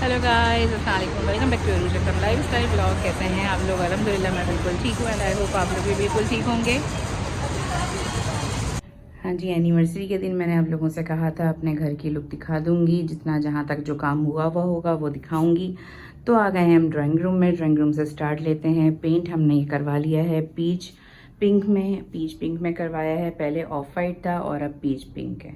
Hello guys, अस्सलाम वालेकुम, welcome back to your lifestyle blog. कैसे हैं आप लोग? अल्हम्दुलिल्लाह मैं बिल्कुल ठीक हूँ एंड आई होप आप लोग भी बिल्कुल ठीक होंगे। हाँ जी, एनिवर्सरी के दिन मैंने आप लोगों से कहा था अपने घर की लुक दिखा दूंगी, जितना जहाँ तक जो काम हुआ वह होगा वो दिखाऊंगी। तो आ गए हैं हम ड्राइंग रूम में। ड्राइंग रूम से स्टार्ट लेते हैं। पेंट हमने ये करवा लिया है पीच पिंक में करवाया है। पहले ऑफ वाइट था और अब पीच पिंक है।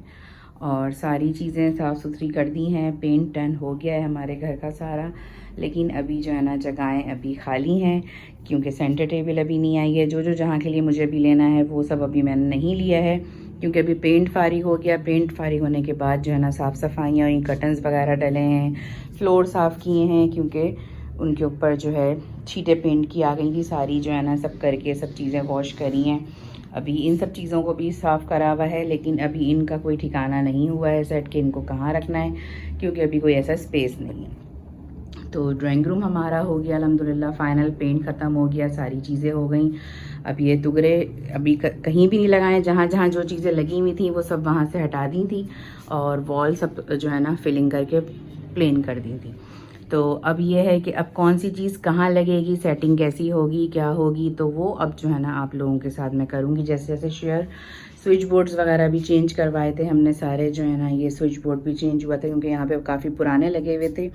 और सारी चीज़ें साफ़ सुथरी कर दी हैं। पेंट डन हो गया है हमारे घर का सारा। लेकिन अभी जो है ना, जगहें अभी खाली हैं क्योंकि सेंटर टेबल अभी नहीं आई है। जो जहाँ के लिए मुझे अभी लेना है वो सब अभी मैंने नहीं लिया है, क्योंकि अभी पेंट फारिग हो गया। पेंट फारिग होने के बाद जो है ना, साफ़ सफाइयाँ हुई, कर्टन्स वगैरह डले हैं, फ्लोर साफ़ किए हैं, क्योंकि उनके ऊपर जो है छींटे पेंट की आ गई थी सारी। जो है ना, सब करके सब चीज़ें वॉश करी हैं। अभी इन सब चीज़ों को भी साफ़ करा हुआ है, लेकिन अभी इनका कोई ठिकाना नहीं हुआ है सेट के इनको कहाँ रखना है, क्योंकि अभी कोई ऐसा स्पेस नहीं है। तो ड्राइंग रूम हमारा हो गया अल्हम्दुलिल्लाह फाइनल। पेंट ख़त्म हो गया, सारी चीज़ें हो गई। अब ये तुगरे अभी कहीं भी नहीं लगाए। जहाँ जहाँ जो चीज़ें लगी हुई थी वो सब वहाँ से हटा दी थी, और वॉल सब जो है ना फिलिंग करके प्लेन कर दी थी। तो अब ये है कि अब कौन सी चीज़ कहाँ लगेगी, सेटिंग कैसी होगी, क्या होगी, तो वो अब जो है ना आप लोगों के साथ मैं करूँगी। जैसे जैसे शेयर स्विच बोर्ड्स वगैरह भी चेंज करवाए थे हमने सारे। जो है ना, ये स्विच बोर्ड भी चेंज हुआ था क्योंकि यहाँ पे काफ़ी पुराने लगे हुए थे,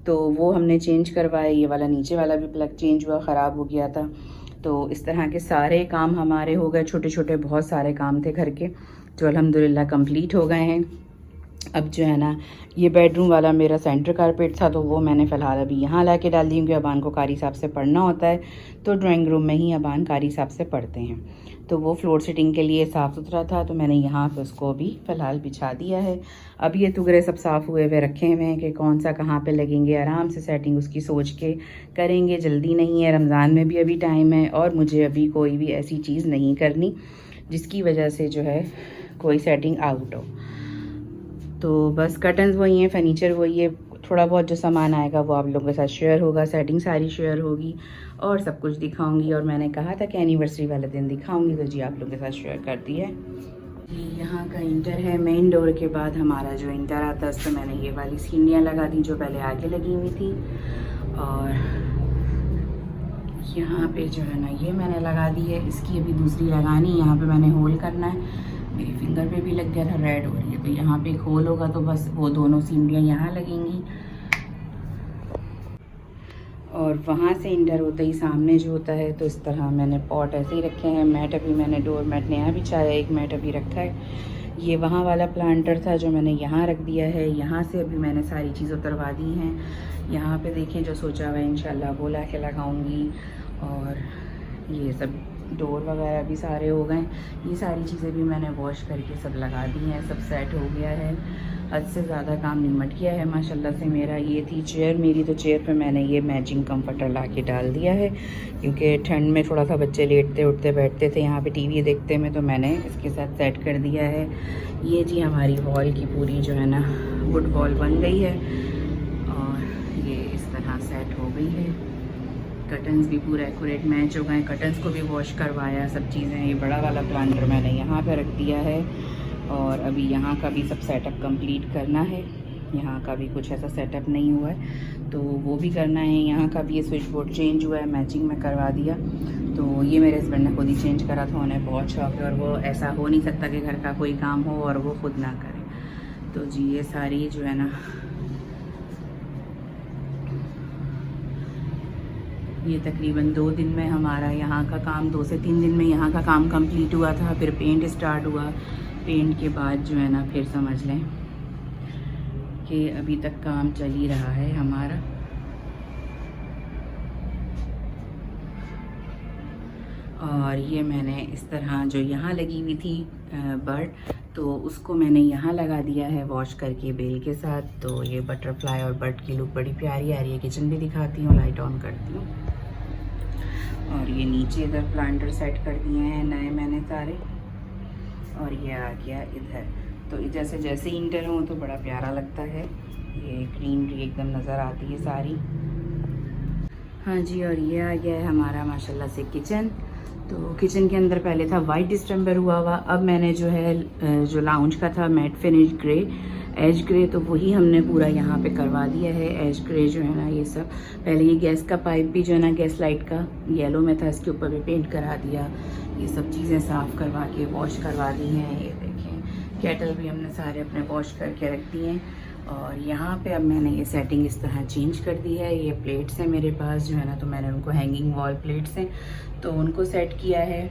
तो वो हमने चेंज करवाए। ये वाला नीचे वाला भी प्लग चेंज हुआ, ख़राब हो गया था। तो इस तरह के सारे काम हमारे हो गए। छोटे छोटे बहुत सारे काम थे घर के, जो अल्हम्दुलिल्लाह कंप्लीट हो गए हैं। अब जो है ना, ये बेडरूम वाला मेरा सेंटर कारपेट था, तो वो मैंने फ़िलहाल अभी यहाँ ला के डाल दी, क्योंकि अबान को कारी साहब से पढ़ना होता है, तो ड्राइंग रूम में ही अबान कारी साहब से पढ़ते हैं। तो वो फ्लोर सिटिंग के लिए साफ़ सुथरा था, तो मैंने यहाँ पे उसको भी फ़िलहाल बिछा दिया है। अब ये तुगरे सब साफ़ हुए हुए रखे हुए हैं कि कौन सा कहाँ पे लगेंगे। आराम से सेटिंग उसकी सोच के करेंगे, जल्दी नहीं है। रमज़ान में भी अभी टाइम है, और मुझे अभी कोई भी ऐसी चीज़ नहीं करनी जिसकी वजह से जो है कोई सेटिंग आउट हो। तो बस कर्टन्स वही हैं, फर्नीचर वही है। थोड़ा बहुत जो सामान आएगा वो आप लोगों के साथ शेयर होगा, सेटिंग सारी शेयर होगी, और सब कुछ दिखाऊंगी। और मैंने कहा था कि एनिवर्सरी वाले दिन दिखाऊंगी, तो जी आप लोगों के साथ शेयर कर दी है। जी, यहाँ का इंटर है। मेन डोर के बाद हमारा जो इंटर आता है उस पर मैंने ये वाली सीढ़ियाँ लगा दी जो पहले आगे लगी हुई थी। और यहाँ पे जो है ना, ये मैंने लगा दी है। इसकी अभी दूसरी लगानी, यहाँ पे मैंने होल करना है। मेरी फिंगर पे भी लग गया था, रेड हो रही है, तो यहाँ पे एक होल होगा, तो बस वो दोनों सीढ़ियाँ यहाँ लगेंगी। और वहाँ से इंटर होते ही सामने जो होता है, तो इस तरह मैंने पॉट ऐसे ही रखे हैं। मैट अभी मैंने डोर मैट नया बिछाया, एक मैट अभी रखा है। ये वहाँ वाला प्लांटर था जो मैंने यहाँ रख दिया है। यहाँ से अभी मैंने सारी चीज़ उतरवा दी हैं। यहाँ पे देखें जो सोचा हुआ है इंशाल्लाह वो ला के लगाऊँगी। और ये सब डोर वगैरह भी सारे हो गए। ये सारी चीज़ें भी मैंने वॉश करके सब लगा दी हैं, सब सेट हो गया है। हद से ज़्यादा काम निमट गया है माशाल्लाह से मेरा। ये थी चेयर मेरी, तो चेयर पे मैंने ये मैचिंग कंफर्टर ला के डाल दिया है, क्योंकि ठंड में थोड़ा सा बच्चे लेटते उठते बैठते थे यहाँ पे टीवी देखते में, तो मैंने इसके साथ सेट कर दिया है। ये जी हमारी वॉल की पूरी जो है ना वुड वॉल बन गई है, और ये इस तरह सेट हो गई है। कर्टन्स भी पूरा एक्यूरेट मैच हो गए। कर्टन्स को भी वॉश करवाया, सब चीज़ें। ये बड़ा वाला प्लांटर मैंने यहाँ पे रख दिया है, और अभी यहाँ का भी सब सेटअप कंप्लीट करना है। यहाँ का भी कुछ ऐसा सेटअप नहीं हुआ है, तो वो भी करना है। यहाँ का भी ये स्विच बोर्ड चेंज हुआ है, मैचिंग में करवा दिया। तो ये मेरे हस्बैंड ने खुद ही चेंज करा था, उन्हें बहुत शौक है, और वो ऐसा हो नहीं सकता कि घर का कोई काम हो और वो खुद ना करे। तो जी ये सारी जो है ना, ये तकरीबन 2 दिन में हमारा यहाँ का काम, 2 से 3 दिन में यहाँ का काम कंप्लीट हुआ था। फिर पेंट स्टार्ट हुआ। पेंट के बाद जो है ना, फिर समझ लें कि अभी तक काम चल ही रहा है हमारा। और ये मैंने इस तरह जो यहाँ लगी हुई थी बर्ड, तो उसको मैंने यहाँ लगा दिया है वॉश करके बेल के साथ। तो ये बटरफ्लाई और बर्ड की लुक बड़ी प्यारी आ रही है। किचन भी दिखाती हूँ, लाइट ऑन करती हूँ। और ये नीचे इधर प्लांटर सेट कर दिए हैं नए मैंने सारे, और ये आ गया इधर। तो इधर से जैसे ही इंटर हो तो बड़ा प्यारा लगता है। ये ग्रीनरी एकदम नज़र आती है सारी। हाँ जी, और ये आ गया है हमारा माशाल्लाह से किचन। तो किचन के अंदर पहले था वाइट डिस्टेम्बर हुआ, अब मैंने जो है जो लाउंज का था matte finish grey as grey, तो वही हमने पूरा यहाँ पे करवा दिया है। एज ग्रे जो है ना ये सब, पहले ये गैस का पाइप भी जो है ना गैस लाइट का येलो में था, इसके ऊपर भी पेंट करा दिया। ये सब चीज़ें साफ़ करवा के वॉश करवा दी हैं। ये देखें केटल भी हमने सारे अपने वॉश करके रख दिए हैं। और यहाँ पे अब मैंने ये सेटिंग इस तरह चेंज कर दी है। ये प्लेट्स हैं मेरे पास जो है ना, तो मैंने उनको हैंगिंग वॉल प्लेट्स हैं तो उनको सेट किया है।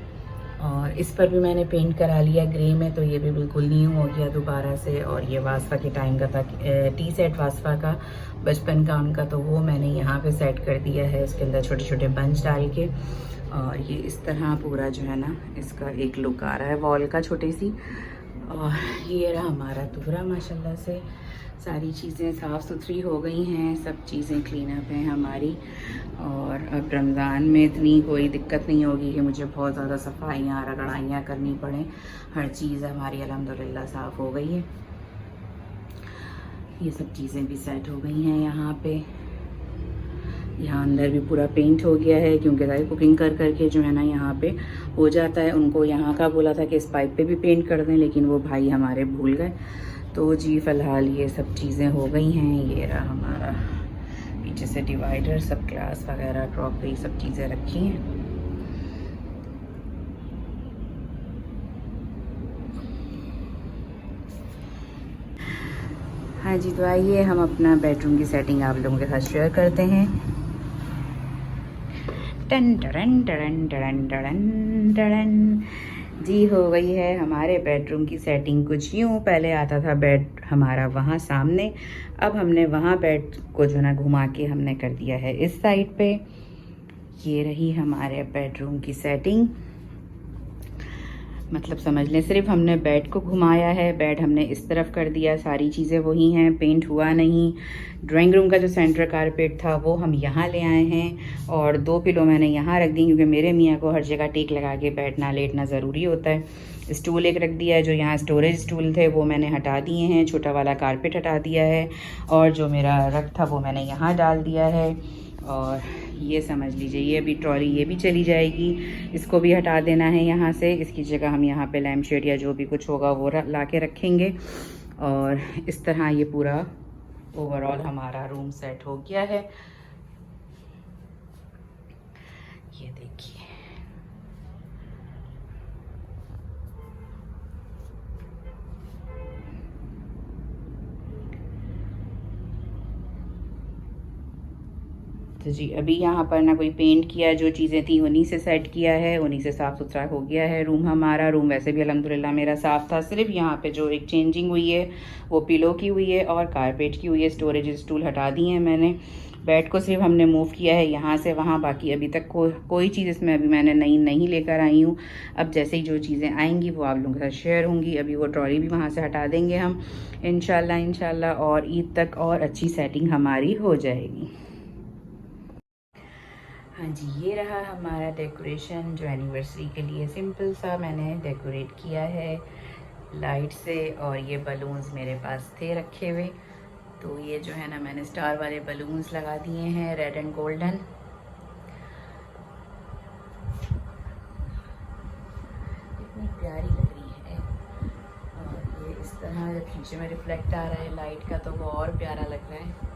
और इस पर भी मैंने पेंट करा लिया ग्रे में, तो ये भी बिल्कुल न्यू हो गया दोबारा से। और ये वास्फा के टाइम का था, टी सेट वास्फा का बचपन का उनका, तो वो मैंने यहाँ पे सेट कर दिया है उसके अंदर छोटे छोटे बंच डाल के। और ये इस तरह पूरा जो है ना इसका एक लुक आ रहा है वॉल का छोटी सी। और ये रहा हमारा दूसरा, माशाल्लाह से सारी चीज़ें साफ़ सुथरी हो गई हैं, सब चीज़ें क्लीन अप हैं हमारी। और अब रमज़ान में इतनी कोई दिक्कत नहीं होगी कि मुझे बहुत ज़्यादा सफाइयाँ रगड़ाइयाँ करनी पड़े। हर चीज़ हमारी अल्हम्दुलिल्लाह साफ़ हो गई है। ये सब चीज़ें भी सेट हो गई हैं यहाँ पे। यहाँ अंदर भी पूरा पेंट हो गया है, क्योंकि सारी कुकिंग कर करके जो है ना यहाँ पे हो जाता है। उनको यहाँ का बोला था कि इस पाइप पे भी पेंट कर दें, लेकिन वो भाई हमारे भूल गए। तो जी फ़िलहाल ये सब चीज़ें हो गई हैं। ये रहा हमारा पीछे से डिवाइडर, सब ग्लास वगैरह क्रॉकरी सब चीज़ें रखी हैं। हाँ जी, तो आइए हम अपना बेडरूम की सेटिंग आप लोगों के साथ शेयर करते हैं। टन टन टन टन टन टन जी, हो गई है हमारे बेडरूम की सेटिंग कुछ यूँ। पहले आता था बेड हमारा वहाँ सामने, अब हमने वहाँ बेड को जो है ना घुमा के हमने कर दिया है इस साइड पे। ये रही हमारे बेडरूम की सेटिंग, मतलब समझ लें सिर्फ हमने बेड को घुमाया है, बेड हमने इस तरफ कर दिया, सारी चीज़ें वही हैं, पेंट हुआ नहीं। ड्राइंग रूम का जो सेंटर कारपेट था वो हम यहाँ ले आए हैं, और 2 पिलो मैंने यहाँ रख दी, क्योंकि मेरे मियाँ को हर जगह टेक लगा के बैठना लेटना ज़रूरी होता है। स्टूल एक रख दिया है, जो यहाँ स्टोरेज स्टूल थे वो मैंने हटा दिए हैं, छोटा वाला कारपेट हटा दिया है, और जो मेरा रख था वो मैंने यहाँ डाल दिया है। और ये समझ लीजिए ये भी ट्रॉली ये भी चली जाएगी, इसको भी हटा देना है यहाँ से। इसकी जगह हम यहाँ पे लैम्प शेड या जो भी कुछ होगा वो ला के रखेंगे। और इस तरह ये पूरा ओवरऑल हमारा रूम सेट हो गया है। ये देखिए, तो जी अभी यहाँ पर ना कोई पेंट किया, जो चीज़ें थी उन्हीं से सेट किया है, उन्हीं से साफ़ सुथरा हो गया है रूम हमारा। रूम वैसे भी अल्हम्दुलिल्लाह मेरा साफ़ था, सिर्फ यहाँ पे जो एक चेंजिंग हुई है वो पिलो की हुई है और कारपेट की हुई है। स्टोरेज स्टूल हटा दिए हैं मैंने, बेड को सिर्फ हमने मूव किया है यहाँ से वहाँ, बाकी अभी तक कोई चीज़ इसमें अभी मैंने नहीं लेकर आई हूँ। अब जैसे ही जो चीज़ें आएंगी वो आप लोगों के साथ शेयर होंगी। अभी वो ट्रॉली भी वहाँ से हटा देंगे हम इंशाल्लाह, और ईद तक और अच्छी सेटिंग हमारी हो जाएगी। हाँ जी, ये रहा हमारा डेकोरेशन, जो एनिवर्सरी के लिए सिंपल सा मैंने डेकोरेट किया है लाइट से। और ये बलून्स मेरे पास थे रखे हुए, तो ये जो है ना मैंने स्टार वाले बलून्स लगा दिए हैं, रेड एंड गोल्डन। इतनी प्यारी लग रही है। और ये इस तरह जब शीशे में रिफ्लेक्ट आ रहा है लाइट का, तो वो और प्यारा लग रहा है।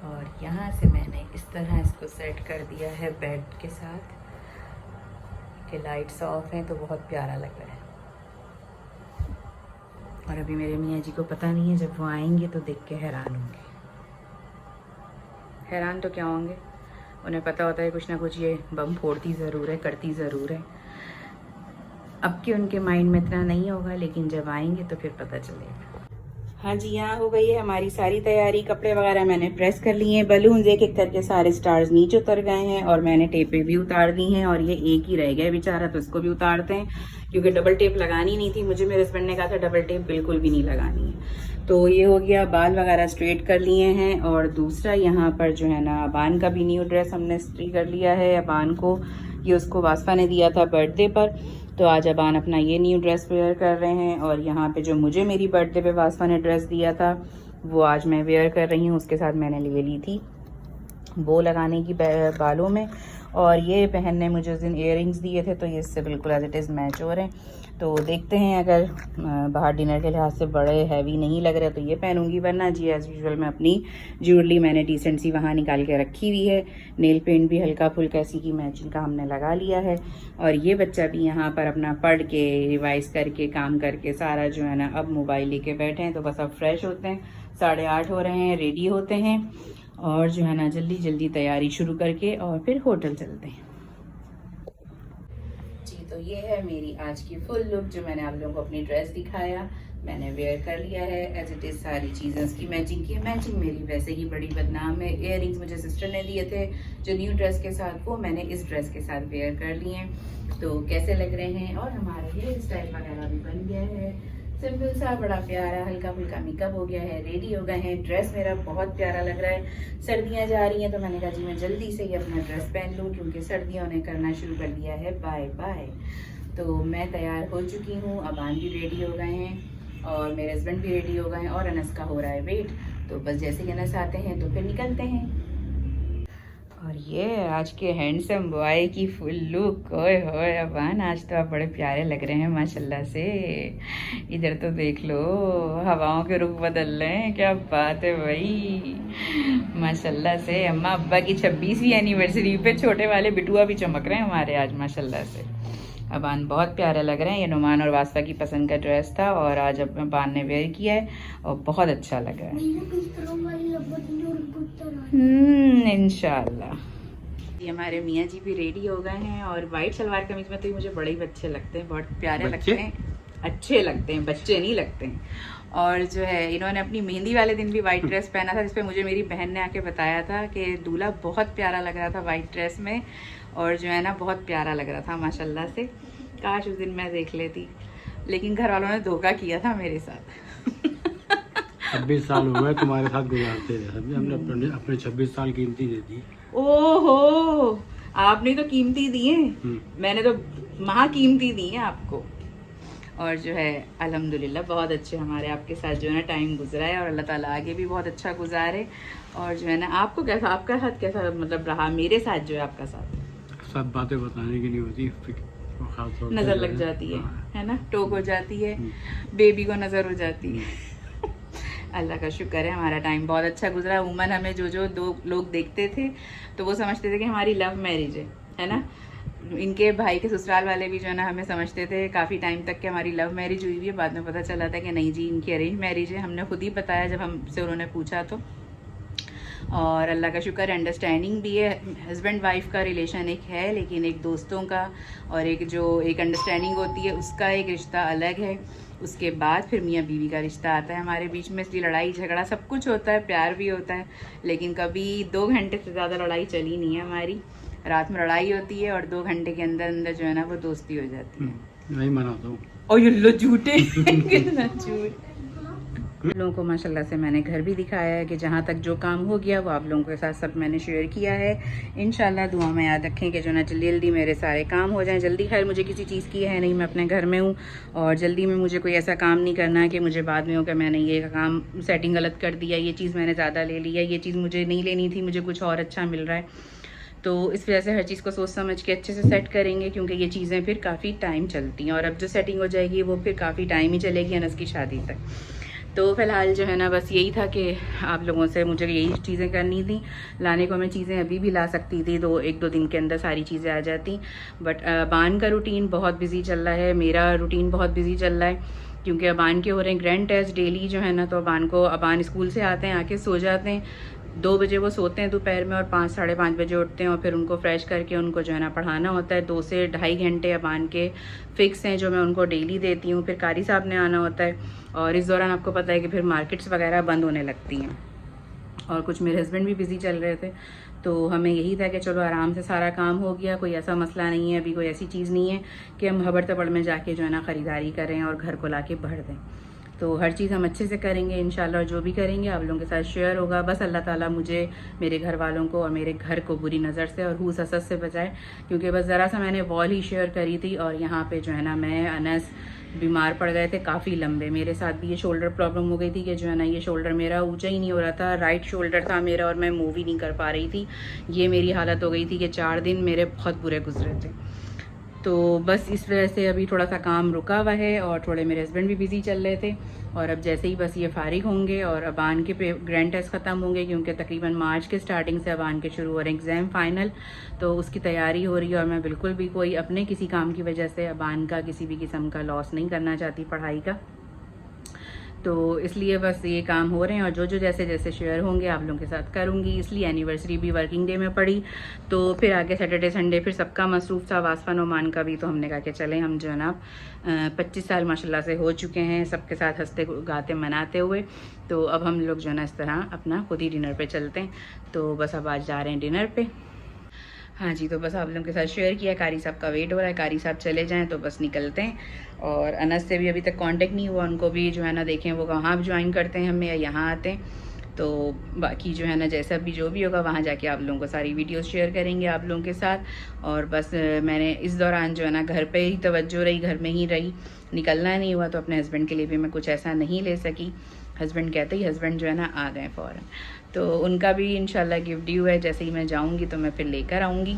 और यहाँ से मैंने इस तरह इसको सेट कर दिया है बेड के साथ, कि लाइट्स ऑफ हैं तो बहुत प्यारा लग रहा है। और अभी मेरे मियाँ जी को पता नहीं है, जब वो आएंगे तो देख के हैरान होंगे। हैरान तो क्या होंगे, उन्हें पता होता है कुछ ना कुछ ये बम फोड़ती ज़रूर है, करती ज़रूर है। अब कि उनके माइंड में इतना नहीं होगा, लेकिन जब आएंगे तो फिर पता चलेगा। हाँ जी, यहाँ हो गई है हमारी सारी तैयारी। कपड़े वगैरह मैंने प्रेस कर लिए हैं, बलून्स एक एक करके सारे स्टार्स नीचे उतर गए हैं, और मैंने टेपें भी उतार दी हैं। और ये एक ही रह गया बेचारा, तो इसको भी उतारते हैं, क्योंकि डबल टेप लगानी नहीं थी मुझे। मेरे हस्बैंड ने कहा था डबल टेप बिल्कुल भी नहीं लगानी है। तो ये हो गया, बाल वगैरह स्ट्रेट कर लिए हैं। और दूसरा यहाँ पर जो है ना अबान का भी न्यू ड्रेस हमने इस्त्री कर लिया है। अबान को ये उसको वास्फा ने दिया था बर्थडे पर, तो आज अबान अपना ये न्यू ड्रेस वेयर कर रहे हैं। और यहाँ पे जो मुझे मेरी बर्थडे पे वास्फा ने ड्रेस दिया था वो आज मैं वेयर कर रही हूँ। उसके साथ मैंने ले ली थी बो लगाने की बालों में। और ये बहन ने मुझे उस दिन इयररिंग्स दिए थे, तो ये इससे बिल्कुल एज इट इज़ मैच हो रहे हैं। तो देखते हैं, अगर बाहर डिनर के लिहाज से बड़े हैवी नहीं लग रहे तो ये पहनूंगी, वरना जी एज़ यूजुअल मैं अपनी ज्वेलरी मैंने डिसेंट सी वहाँ निकाल के रखी हुई है। नेल पेंट भी हल्का फुल्का ऐसी की मैचिंग का हमने लगा लिया है। और ये बच्चा भी यहाँ पर अपना पढ़ के रिवाइज करके काम करके सारा जो है ना अब मोबाइल लेके बैठे हैं। तो बस अब फ्रेश होते हैं, 8:30 हो रहे हैं, रेडी होते हैं और जो है ना जल्दी जल्दी तैयारी शुरू करके और फिर होटल चलते हैं। जी, तो ये है मेरी आज की फुल लुक, जो मैंने आप लोगों को अपनी ड्रेस दिखाया, मैंने वेयर कर लिया है एज इट इज़। सारी चीज़ें उसकी मैचिंग की है। मैचिंग मेरी वैसे ही बड़ी बदनाम है। इयररिंग्स मुझे सिस्टर ने दिए थे जो न्यू ड्रेस के साथ, वो मैंने इस ड्रेस के साथ वेयर कर लिए हैं। तो कैसे लग रहे हैं? और हमारा हेयर स्टाइल वगैरह भी बन गया है, सिंपल सा, बड़ा प्यारा, हल्का फुल्का मेकअप हो गया है, रेडी हो गए हैं। ड्रेस मेरा बहुत प्यारा लग रहा है। सर्दियाँ जा रही हैं तो मैंने कहा जी मैं जल्दी से ही अपना ड्रेस पहन लूँ, क्योंकि सर्दियों ने करना शुरू कर दिया है बाय बाय। तो मैं तैयार हो चुकी हूँ, अबान भी रेडी हो गए हैं और मेरे हस्बैंड भी रेडी हो गए हैं और अनस का हो रहा है वेट। तो बस जैसे ही अनस आते हैं तो फिर निकलते हैं। और ये आज के हैंडसम बॉय की फुल लुक, ओए होए अबान, आज तो आप बड़े प्यारे लग रहे हैं माशाल्लाह से। इधर तो देख लो, हवाओं के रुख बदल रहे हैं, क्या बात है भाई, माशाल्लाह से। अम्मा अब्बा की 26वीं एनिवर्सरी पे छोटे वाले बिटुआ भी चमक रहे हैं हमारे आज माशाल्लाह से। अबान बहुत प्यारे लग रहे हैं। ये नुमान और वास्ता की पसंद का ड्रेस था और आज अबान ने वेयर किया है और बहुत अच्छा लग रहा है। इंशाल्लाह। ये हमारे मियाँ जी भी रेडी हो गए हैं और वाइट सलवार कमीज में तो ये मुझे बड़े ही अच्छे लगते हैं, बहुत प्यारे लगते हैं, अच्छे लगते हैं, बच्चे नहीं लगते हैं। और जो है इन्होंने अपनी मेहंदी वाले दिन भी वाइट ड्रेस पहना था, जिसपे मुझे मेरी बहन ने आके बताया था कि दूल्हा बहुत प्यारा लग रहा था वाइट ड्रेस में, और जो है ना बहुत प्यारा लग रहा था माशाल्लाह से। काश उस दिन मैं देख लेती, लेकिन घर वालों ने धोखा किया था मेरे साथ। 26 साल हो गए तुम्हारे साथ गुजारते हैं, हमने अपने 26 साल कीमती दे दी। ओहो, आपने तो कीमती दिए, मैंने तो महा कीमती दी है आपको। और जो है अल्हम्दुलिल्लाह बहुत अच्छे हमारे आपके साथ जो है ना टाइम गुजरा है, और अल्लाह ताला आगे भी बहुत अच्छा गुजारे। और जो है ना आपको कैसा, आपका साथ कैसा मतलब रहा मेरे साथ जो है आपका साथ? सब बातें बताने की नहीं होती, नजर लग जाती है ना, टोक हो जाती है, बेबी को नजर हो जाती है। अल्लाह का शुक्र है हमारा टाइम बहुत अच्छा गुजरा। उमन हमें जो दो लोग देखते थे तो वो समझते थे कि हमारी लव मैरिज है ना। इनके भाई के ससुराल वाले भी जो है ना हमें समझते थे काफ़ी टाइम तक कि हमारी लव मैरिज हुई हुई है। बाद में पता चला था कि नहीं जी इनकी अरेंज मैरिज है। हमने खुद ही बताया जब हमसे उन्होंने पूछा तो। और अल्लाह का शुक्र अंडरस्टैंडिंग भी है। हस्बैंड वाइफ का रिलेशन एक है, लेकिन एक दोस्तों का और एक अंडरस्टैंडिंग होती है उसका एक रिश्ता अलग है। उसके बाद फिर मियाँ बीवी का रिश्ता आता है हमारे बीच में। इसलिए लड़ाई झगड़ा सब कुछ होता है, प्यार भी होता है, लेकिन कभी 2 घंटे से ज़्यादा लड़ाई चली नहीं है हमारी। रात में लड़ाई होती है और 2 घंटे के अंदर अंदर जो है ना वो दोस्ती हो जाती है। नहीं मनाता हूँ। और ये लो झूठे कितना झूठ। लोगों को माशाल्लाह से मैंने घर भी दिखाया है कि जहाँ तक जो काम हो गया वो आप लोगों के साथ सब मैंने शेयर किया है। इंशाल्लाह दुआ में याद रखें कि जो ना जल्दी जल्दी मेरे सारे काम हो जाएं। जल्दी खैर मुझे किसी चीज़ की है नहीं, मैं अपने घर में हूँ और जल्दी में मुझे कोई ऐसा काम नहीं करना है कि मुझे बाद में हो कि मैंने ये काम सेटिंग गलत कर दिया, ये चीज़ मैंने ज़्यादा ले लिया, ये चीज़ मुझे नहीं लेनी थी, मुझे कुछ और अच्छा मिल रहा है। तो इस वजह से हर चीज़ को सोच समझ के अच्छे से सेट करेंगे, क्योंकि ये चीज़ें फिर काफ़ी टाइम चलती हैं और अब जो सेटिंग हो जाएगी वो फिर काफ़ी टाइम ही चलेगी अनस की शादी तक। तो फ़िलहाल जो है ना बस यही था कि आप लोगों से मुझे यही चीज़ें करनी थी। लाने को मैं चीज़ें अभी भी ला सकती थी, 1-2 दिन के अंदर सारी चीज़ें आ जाती, बट अबान का रूटीन बहुत बिजी चल रहा है, मेरा रूटीन बहुत बिजी चल रहा है, क्योंकि अबान के हो रहे हैं ग्रैंड टेस्ट डेली जो है ना। तो अबान स्कूल से आते हैं, आके सो जाते हैं, 2 बजे वो सोते हैं दोपहर में और 5 साढ़े 5 बजे उठते हैं और फिर उनको फ्रेश करके उनको जो है ना पढ़ाना होता है। 2 से ढाई घंटे अबान के फ़िक्स हैं जो मैं उनको डेली देती हूँ। फिर कारी साहब ने आना होता है और इस दौरान आपको पता है कि फिर मार्केट्स वगैरह बंद होने लगती हैं और कुछ मेरे हस्बैंड भी बिज़ी चल रहे थे। तो हमें यही था कि चलो आराम से सारा काम हो गया, कोई ऐसा मसला नहीं है, अभी कोई ऐसी चीज़ नहीं है कि हम हबड़ तबड़ में जाके जो है ना ख़रीदारी करें और घर को ला के भर दें। तो हर चीज़ हम अच्छे से करेंगे इंशाल्लाह, और जो भी करेंगे आप लोगों के साथ शेयर होगा। बस अल्लाह ताला मुझे, मेरे घर वालों को और मेरे घर को बुरी नज़र से और हूस हसद से बचाए, क्योंकि बस ज़रा सा मैंने वॉल ही शेयर करी थी और यहाँ पे जो है ना मैं, अनस बीमार पड़ गए थे काफ़ी लंबे। मेरे साथ भी ये शोल्डर प्रॉब्लम हो गई थी कि जो है ना ये शोल्डर मेरा ऊंचा ही नहीं हो रहा था, राइट शोल्डर था मेरा और मैं मूव ही नहीं कर पा रही थी। ये मेरी हालत हो गई थी कि 4 दिन मेरे बहुत बुरे गुजरे थे। तो बस इस वजह से अभी थोड़ा सा काम रुका हुआ है और थोड़े मेरे हस्बैंड भी बिज़ी चल रहे थे। और अब जैसे ही बस ये फारिग होंगे और अबान के ग्रैंड टेस्ट ख़त्म होंगे, क्योंकि तकरीबन मार्च के स्टार्टिंग से अबान के शुरू हो रहे हैं एग्ज़ाम फ़ाइनल, तो उसकी तैयारी हो रही है। और मैं बिल्कुल भी कोई अपने किसी काम की वजह से अबान का किसी भी किस्म का लॉस नहीं करना चाहती पढ़ाई का, तो इसलिए बस ये काम हो रहे हैं। और जो जो जैसे जैसे शेयर होंगे आप लोगों के साथ करूँगी। इसलिए एनिवर्सरी भी वर्किंग डे में पड़ी, तो फिर आगे सैटरडे संडे फिर सबका मसरूफ़ था, वासफ़ा नोमान का भी। तो हमने कहा कि चलें हम जो है ना 25 साल माशाल्लाह से हो चुके हैं सबके साथ हंसते गाते मनाते हुए, तो अब हम लोग जो है ना इस तरह अपना खुद ही डिनर पे चलते हैं। तो बस अब आज जा रहे हैं डिनर पे। हाँ जी, तो बस आप लोगों के साथ शेयर किया। कारी साहब का वेट हो रहा है, कारी साहब चले जाएं तो बस निकलते हैं। और अनस से भी अभी तक कांटेक्ट नहीं हुआ, उनको भी जो है ना देखें वो कहाँ ज्वाइन करते हैं हमें या यहाँ आते हैं। तो बाकी जो है ना जैसा भी जो भी होगा वहाँ जाके आप लोगों को सारी वीडियोस शेयर करेंगे आप लोगों के साथ। और बस मैंने इस दौरान जो है ना घर पे ही तवज्जो रही, घर में ही रही, निकलना नहीं हुआ। तो अपने हस्बैंड के लिए भी मैं कुछ ऐसा नहीं ले सकी। हस्बैंड कहते ही हस्बैंड जो है ना आ गए फ़ौरन, तो उनका भी इंशाल्लाह गिफ्ट ड्यू है। जैसे ही मैं जाऊँगी तो मैं फिर लेकर आऊँगी।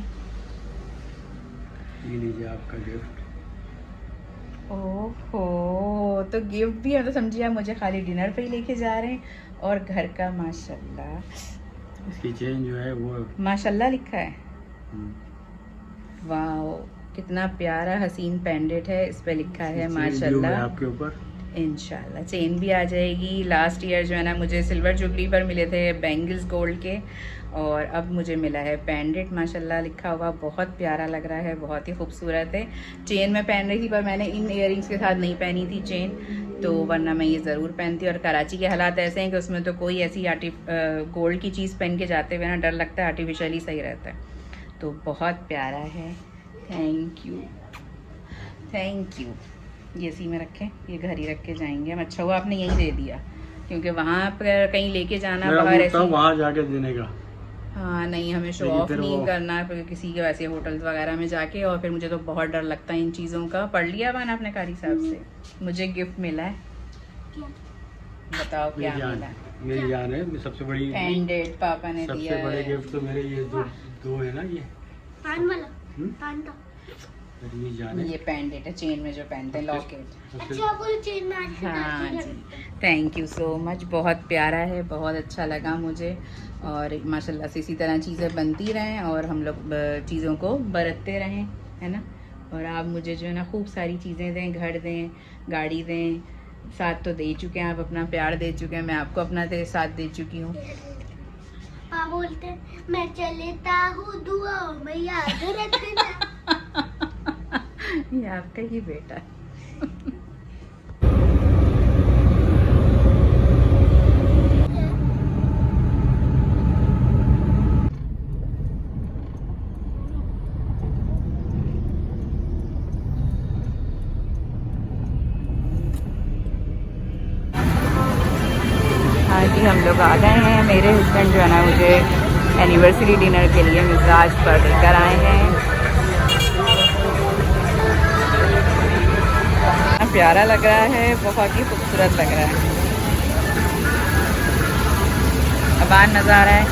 ये लीजिए आपका गिफ्ट। ओहो, तो गिफ्ट भी है, तो समझिए आप मुझे खाली डिनर पे ही लेके जा रहे हैं। और घर का माशाल्लाह, इसकी चेन जो है वो माशाल्लाह लिखा है। वाओ, कितना प्यारा हसीन पेंडेंट है, इस पे लिखा है माशाल्लाह। आपके ऊपर इंशाल्लाह चेन भी आ जाएगी। लास्ट ईयर जो है ना मुझे सिल्वर जुबली पर मिले थे बैंगल्स गोल्ड के, और अब मुझे मिला है पेंडेंट माशाल्लाह लिखा हुआ। बहुत प्यारा लग रहा है, बहुत ही खूबसूरत है। चेन मैं पहन रही थी पर मैंने इन इयररिंग्स के साथ नहीं पहनी थी चेन, तो वरना मैं ये ज़रूर पहनती। और कराची के हालात ऐसे हैं कि उसमें तो कोई ऐसी गोल्ड की चीज़ पहन के जाते हुए ना डर लगता है, आर्टिफिशियली सही रहता है। तो बहुत प्यारा है, थैंक यू थैंक यू। ये इसी में रखें, ये घर ही रख के जाएंगे हम। अच्छा हुआ आपने यही दे दिया, क्योंकि वहाँ पर कहीं लेके जाना बाहर ऐसे वहाँ जाके देने का। हाँ नहीं, हमें शो ऑफ नहीं करना है किसी के वैसे होटल्स वगैरह में जाके। और फिर मुझे तो बहुत डर लगता है इन चीज़ों का। पढ़ लिया मैंने अपने कारी साहब से, मुझे गिफ्ट मिला है। बताओ क्या मिला? मेरी जान है, सबसे बड़ी पेंडेंट पापा ने दिया सबसे बड़े गिफ्ट तो मेरे ये दो है ना, ये पान वाला पान का ये पेंडेंट है, चेन में जो पहनते हैं, लॉकेट। अच्छा वो चेन में आज हाँ जी, थैंक यू सो मच। बहुत प्यारा है, बहुत अच्छा लगा मुझे। और माशाल्लाह से इसी तरह चीज़ें बनती रहें और हम लोग चीज़ों को बरतते रहें, है ना। और आप मुझे जो है ना खूब सारी चीज़ें दें, घर दें, गाड़ी दें। साथ तो दे चुके हैं आप, अपना प्यार दे चुके हैं, मैं आपको अपना साथ दे चुकी हूँ। पापा बोलते हैं मैं चलता हूँ दुआओं में याद रखना। ये आपका ही बेटा है। हाँ जी, हम लोग आ गए हैं। मेरे हस्बैंड जो है ना मुझे एनिवर्सरी डिनर के लिए मिजाज पर लेकर आए हैं। प्यारा लग रहा है, बहुत ही खूबसूरत लग रहा है। अबान नज़ारा है।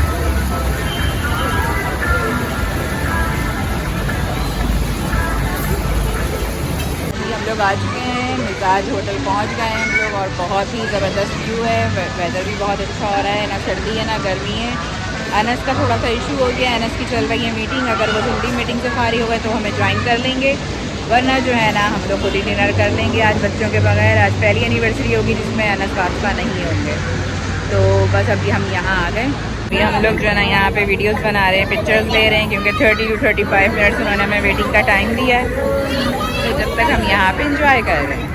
हम लोग आ चुके हैं, मिजाज होटल पहुंच गए हैं हम लोग। और बहुत ही ज़बरदस्त व्यू है, वेदर भी बहुत अच्छा हो रहा है, ना सर्दी है ना गर्मी है। अनस का थोड़ा सा इशू हो गया, अनस की चल रही है मीटिंग। अगर वो जल्दी मीटिंग से फारिग हो गए तो हमें ज्वाइन कर लेंगे, वरना जो है ना हम लोग खुद ही डिनर कर लेंगे आज बच्चों के बगैर। आज पहली एनिवर्सरी होगी जिसमें अनस वासफ़ा नहीं होंगे। तो बस अभी हम यहाँ आ गए। अभी हम लोग जो है ना यहाँ पे वीडियोस बना रहे हैं, पिक्चर्स ले रहे हैं, क्योंकि 30 to 35 मिनट्स उन्होंने हमें वेटिंग का टाइम दिया है। तो जब तक हम यहाँ पे इंजॉय कर रहे हैं।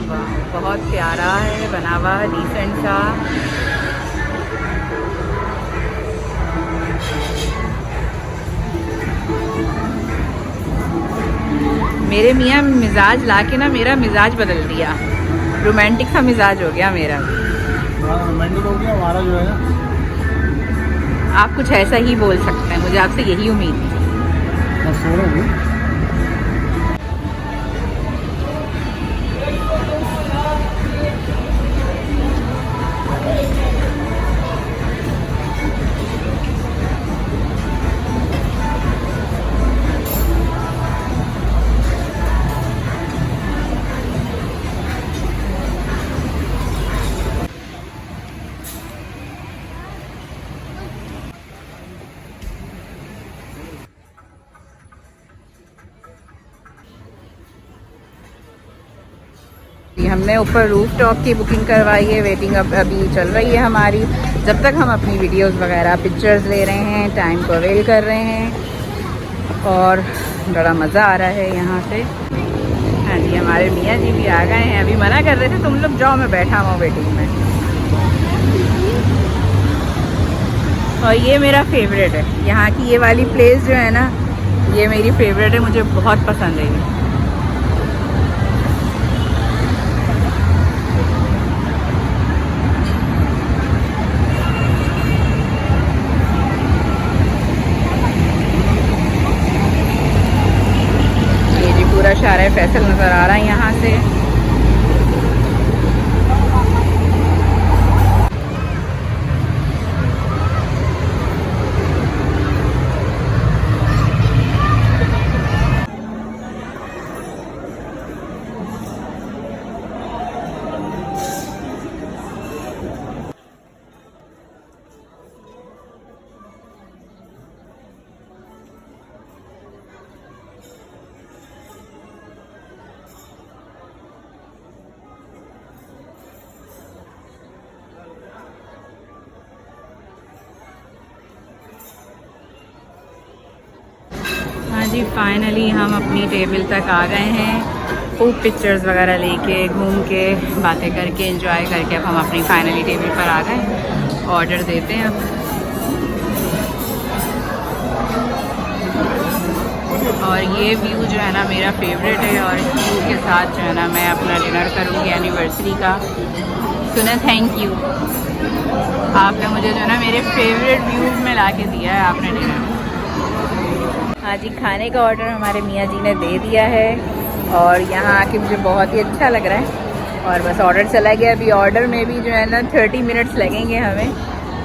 वाह, बहुत प्यारा है बना हुआ, डिसेंट सा। मेरे मियाँ मिजाज ला के ना मेरा मिजाज बदल दिया। रोमांटिक सा मिजाज हो गया मेरा। रोमांटिक हो गया हमारा जो है ना। आप कुछ ऐसा ही बोल सकते हैं, मुझे आपसे यही उम्मीद थी। मैं सो रहा हूँ। हमने ऊपर रूफ टॉप की बुकिंग करवाई है, वेटिंग अब अभी चल रही है हमारी। जब तक हम अपनी वीडियोस वगैरह पिक्चर्स ले रहे हैं, टाइम को अवेल कर रहे हैं और बड़ा मज़ा आ रहा है यहाँ से। हाँ जी, हमारे मियाँ जी भी आ गए हैं। अभी मना कर रहे थे तुम लोग जाओ, मैं बैठा हुआ वेटिंग में। और ये मेरा फेवरेट है, यहाँ की ये वाली प्लेस जो है ना, ये मेरी फेवरेट है, मुझे बहुत पसंद है ये। पूरा शारा फैसल नज़र आ रहा है यहाँ से। जी फाइनली हम अपनी टेबल तक आ गए हैं। खूब पिक्चर्स वगैरह लेके, घूम के, बातें करके, एंजॉय करके अब हम अपनी फाइनली टेबल पर आ गए। ऑर्डर देते हैं अब। और ये व्यू जो है ना मेरा फेवरेट है, और इस व्यू के साथ जो है ना मैं अपना डिनर करूँगी एनिवर्सरी का। सुना, थैंक यू, आपने मुझे जो है ना मेरे फेवरेट व्यूज़ में ला के दिया है आपने डिनर। हाँ जी, खाने का ऑर्डर हमारे मियाँ जी ने दे दिया है और यहाँ आके मुझे बहुत ही अच्छा लग रहा है। और बस ऑर्डर चला गया। अभी ऑर्डर में भी जो है ना 30 मिनट्स लगेंगे हमें।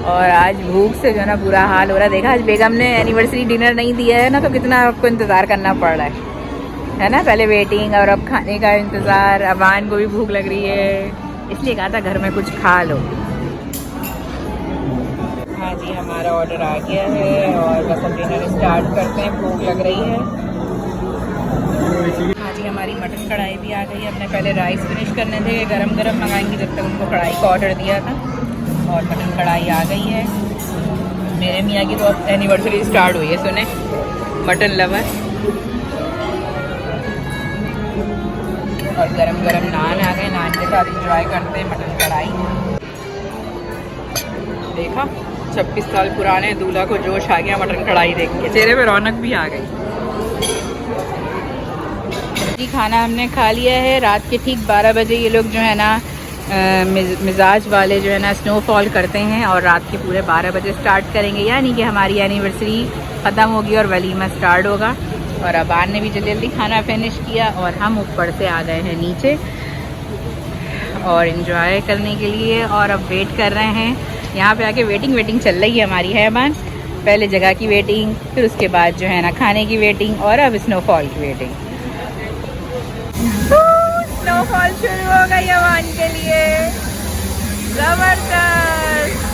और आज भूख से जो है ना बुरा हाल हो रहा है। देखा, आज बेगम ने एनिवर्सरी डिनर नहीं दिया है ना, तो कितना आपको इंतज़ार करना पड़ रहा है ना। पहले वेटिंग और अब खाने का इंतज़ार। अबान को भी भूख लग रही है, इसलिए कहा था घर में कुछ खा लो। हाँ जी, हमारा ऑर्डर आ गया है और बस अब डिनर स्टार्ट करते हैं, भूख लग रही है। हाँ जी, हमारी मटन कढ़ाई भी आ गई है। हमने पहले राइस फिनिश करने थे, गरम गरम मंगाएंगे, जब तक उनको कढ़ाई का ऑर्डर दिया था। और मटन कढ़ाई आ गई है। मेरे मियाँ की तो अब एनिवर्सरी स्टार्ट हुई है, सुने, मटन लवर। और गरम गरम नान आ गए, नान के साथ इंजॉय करते हैं मटन कढ़ाई। देखा, 26 साल पुराने दूल्हा को जोश आ गया मटन कढ़ाई देख के, चेहरे पे रौनक भी आ गई। जी, खाना हमने खा लिया है। रात के ठीक 12 बजे ये लोग जो है ना मिजाज वाले जो है ना स्नोफॉल करते हैं और रात के पूरे 12 बजे स्टार्ट करेंगे, यानी कि हमारी एनिवर्सरी ख़त्म होगी और वलीमा स्टार्ट होगा। और अबान ने भी जल्दी जल्दी खाना फिनिश किया और हम ऊपर से आ गए हैं नीचे और इन्जॉय करने के लिए। और अब वेट कर रहे हैं, यहाँ पे आके वेटिंग चल रही है हमारी, है अबान। पहले जगह की वेटिंग, फिर उसके बाद जो है ना खाने की वेटिंग और अब स्नोफॉल की वेटिंग। स्नोफॉल शुरू हो गई अबान के लिए, जबरदस्त।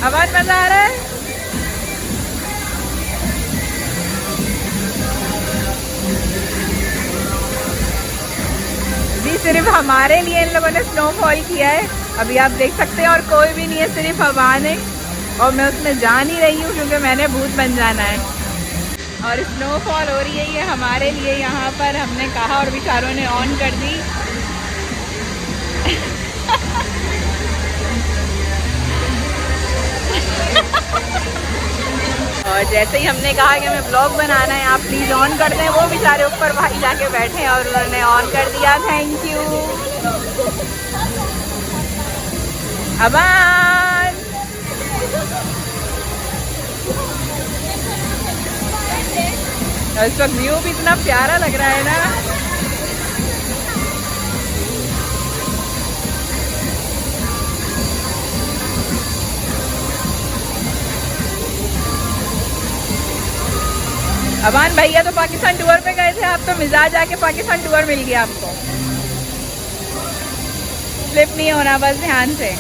अबान मजा आ रहा है। जी, सिर्फ हमारे लिए इन लोगों ने स्नोफॉल किया है, अभी आप देख सकते हैं, और कोई भी नहीं है, सिर्फ अबान है। और मैं उसमें जा नहीं रही हूँ क्योंकि मैंने भूत बन जाना है। और स्नोफॉल हो रही है ये हमारे लिए यहाँ पर, हमने कहा और बेचारों ने ऑन कर दी। और जैसे ही हमने कहा कि हमें ब्लॉग बनाना है, आप प्लीज़ ऑन कर दें, वो बेचारे ऊपर भाई जाके बैठे हैं और उन्होंने ऑन कर दिया। Thank you Aban. इस वक्त व्यू भी इतना प्यारा लग रहा है ना। अबान भैया तो पाकिस्तान टूर पे गए थे, आप तो मिजाज आके पाकिस्तान टूर मिल गया आपको। स्लिप नहीं होना, बस ध्यान से।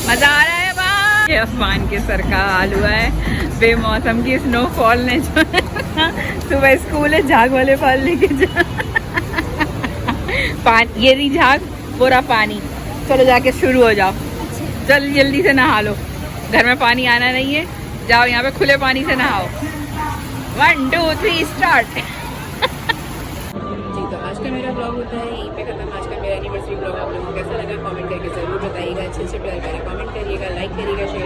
मजा आ रहा है बाहर। ये आसमान के सर का हाल हुआ है बेमौसम की स्नोफॉल ने जो है सुबह स्कूल है झाग वाले फल लेके जा पानी, ये रही झाग, पूरा पानी। चलो जाके शुरू हो जाओ, जल्दी जल्दी से नहा लो, घर में पानी आना नहीं है, जाओ यहाँ पे खुले पानी से नहाओ। 1 2 3 स्टार्ट। जी तो आज का मेरा ब्लॉग होता है यहीं पे खत्म। आज का मेरा एनिवर्सरी ब्लॉग आप लोगों को कैसा लगा कमेंट करके ज़रूर बताइएगा। अच्छे अच्छे प्यार कमेंट करिएगा, लाइक करिएगा, शेयर